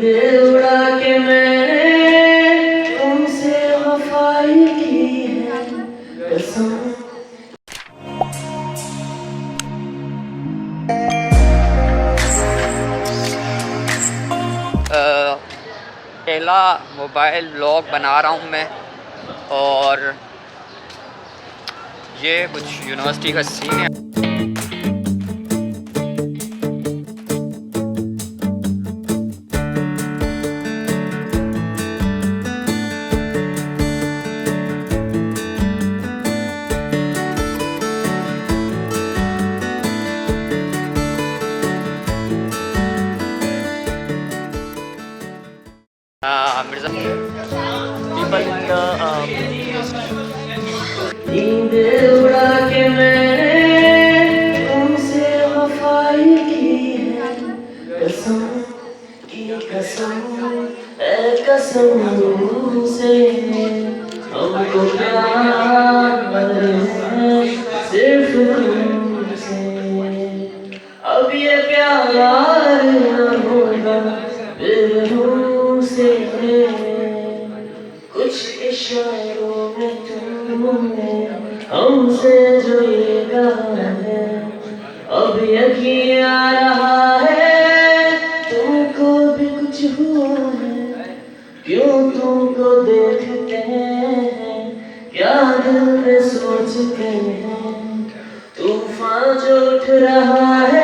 दिल उड़ा के मैंने तुमसे वफाई की है कसम। पहला मोबाइल व्लॉग बना रहा हूँ मैं, और ये कुछ यूनिवर्सिटी का सीन है। मिर्ज़ा नींद उड़ा के मैंने तुमसे वफाई की है कसम की कसम ए कसम से हमको प्यार है सिर्फ तुमसे। अब ये प्यार न होगा फिर से कुछ इशारों में तुमने हमसे जो ये कहा है अब यकीन आ रहा है तुमको भी कुछ हुआ है। क्यों तुमको देखते हैं क्या दिल में सोचते हैं तूफान जो उठ रहा है